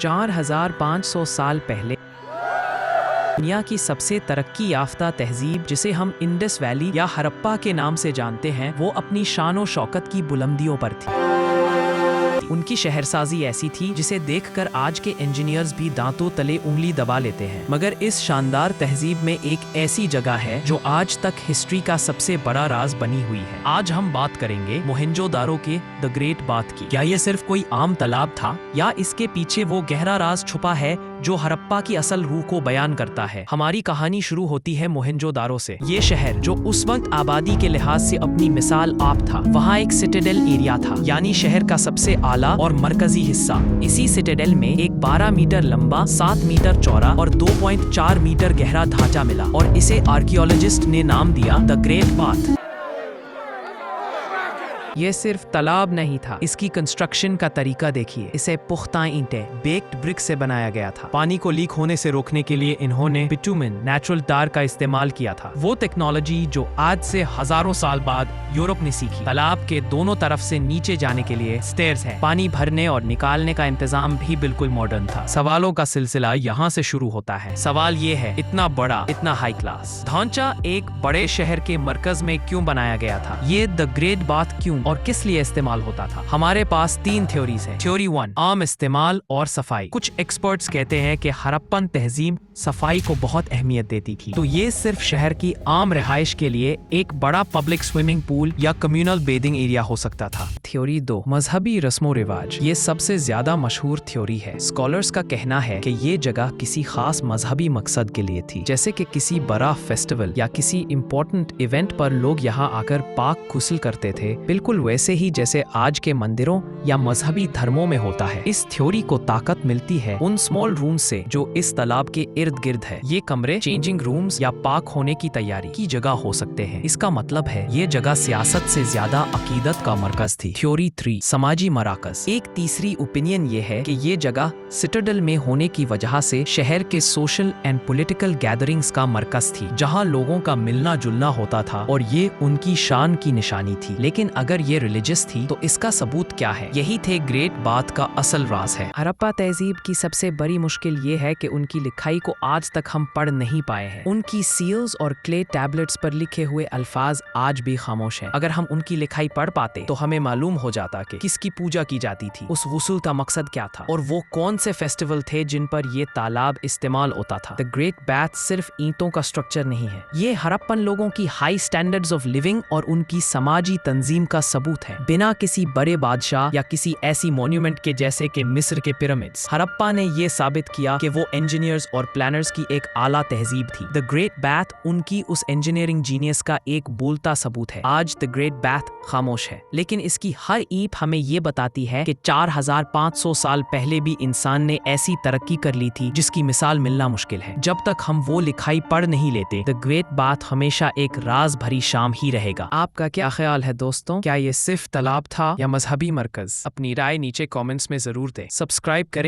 4500 साल पहले दुनिया की सबसे तरक्की याफ्ता तहजीब, जिसे हम इंडस वैली या हड़प्पा के नाम से जानते हैं, वो अपनी शान और शौकत की बुलंदियों पर थी। उनकी शहरसाजी ऐसी थी जिसे देखकर आज के इंजीनियर्स भी दांतों तले उंगली दबा लेते हैं। मगर इस शानदार तहजीब में एक ऐसी जगह है जो आज तक हिस्ट्री का सबसे बड़ा राज बनी हुई है। आज हम बात करेंगे मोहनजोदारो के द ग्रेट बाथ की। क्या ये सिर्फ कोई आम तालाब था, या इसके पीछे वो गहरा राज छुपा है जो हड़प्पा की असल रूह को बयान करता है? हमारी कहानी शुरू होती है मोहनजोदारो से। ये शहर, जो उस वक्त आबादी के लिहाज से अपनी मिसाल आप था, वहाँ एक सिटाडेल एरिया था, यानी शहर का सबसे आला और मरकजी हिस्सा। इसी सिटाडेल में एक 12 मीटर लंबा, 7 मीटर चौड़ा और 2.4 मीटर गहरा ढांचा मिला, और इसे आर्कियोलॉजिस्ट ने नाम दिया द ग्रेट बाथ। ये सिर्फ तालाब नहीं था, इसकी कंस्ट्रक्शन का तरीका देखिए। इसे पुख्ता ईंटें, बेक्ड ब्रिक से बनाया गया था। पानी को लीक होने से रोकने के लिए इन्होंने बिटुमेन, नेचुरल टार का इस्तेमाल किया था, वो टेक्नोलॉजी जो आज से हजारों साल बाद यूरोप ने सीखी। तालाब के दोनों तरफ से नीचे जाने के लिए स्टेयर्स हैं। पानी भरने और निकालने का इंतजाम भी बिल्कुल मॉडर्न था। सवालों का सिलसिला यहाँ से शुरू होता है। सवाल ये है, इतना बड़ा, इतना हाई क्लास ढांचा एक बड़े शहर के मरकज में क्यों बनाया गया था? ये द ग्रेट बाथ क्यों और किस लिए इस्तेमाल होता था? हमारे पास 3 थ्योरीज हैं। थ्योरी 1, आम इस्तेमाल और सफाई। कुछ एक्सपर्ट्स कहते हैं कि हड़प्पन तहजीब सफाई को बहुत अहमियत देती थी, तो ये सिर्फ शहर की आम रिहाइश के लिए एक बड़ा पब्लिक स्विमिंग पूल या कम्युनल बेदिंग एरिया हो सकता था। थ्योरी 2, मजहबी रस्मो रिवाज। ये सबसे ज्यादा मशहूर थ्योरी है। स्कॉलर्स का कहना है कि ये जगह किसी खास मजहबी मकसद के लिए थी, जैसे कि किसी बड़ा फेस्टिवल या किसी इम्पोर्टेंट इवेंट पर लोग यहाँ आकर पाक गुस्ल करते थे, बिल्कुल वैसे ही जैसे आज के मंदिरों या मजहबी धर्मों में होता है। इस थ्योरी को ताकत मिलती है उन स्मॉल रूम्स से जो इस तालाब के इर्द गिर्द है। ये कमरे चेंजिंग रूम्स या पाक होने की तैयारी की जगह हो सकते हैं। इसका मतलब है ये जगह सियासत से ज्यादा अकीदत का मरकज थी। थ्योरी 3, समाजी मराकज। एक तीसरी ओपिनियन ये है कि ये जगह सिटाडेल में होने की वजह से शहर के सोशल एंड पॉलिटिकल गैदरिंग्स का मरकज थी, जहाँ लोगों का मिलना जुलना होता था, और ये उनकी शान की निशानी थी। लेकिन अगर ये रिलीजियस थी तो इसका सबूत क्या है? यही थे ग्रेट बाथ का असल राज है। हड़प्पा तहजीब की सबसे बड़ी मुश्किल ये है कि उनकी लिखाई को आज तक हम पढ़ नहीं पाए हैं। उनकी सील्स और क्ले टैबलेट्स पर लिखे हुए अल्फाज आज भी खामोश हैं। अगर हम उनकी लिखाई पढ़ पाते तो हमें मालूम हो जाता कि किसकी पूजा की जाती थी, उस वसूल का मकसद क्या था, और वो कौन से फेस्टिवल थे जिन पर ये तालाब इस्तेमाल होता था। द ग्रेट बाथ सिर्फ ईंटों का स्ट्रक्चर नहीं है, ये हड़प्पन लोगों की हाई स्टैंडर्ड्स ऑफ लिविंग और उनकी समाजी तंजीम का सबूत है। बिना किसी बड़े बादशाह या किसी ऐसी मॉन्यूमेंट के जैसे कि मिस्र के पिरामिड्स, हड़प्पा ने ये साबित किया कि वो इंजीनियर्स और प्लानर्स की एक आला तहजीब थी। द ग्रेट बाथ उनकी उस इंजीनियरिंग जीनियस का एक बोलता सबूत है। आज द ग्रेट बाथ खामोश है, लेकिन इसकी हर ईंट हमें ये बताती है कि 4500 साल पहले भी इंसान ने ऐसी तरक्की कर ली थी जिसकी मिसाल मिलना मुश्किल है। जब तक हम वो लिखाई पढ़ नहीं लेते, द ग्रेट बाथ हमेशा एक राज भरी शाम ही रहेगा। आपका क्या ख्याल है दोस्तों? क्या ये सिर्फ तालाब था या मजहबी मरकज? अपनी राय नीचे कमेंट्स में जरूर दें। सब्सक्राइब करें।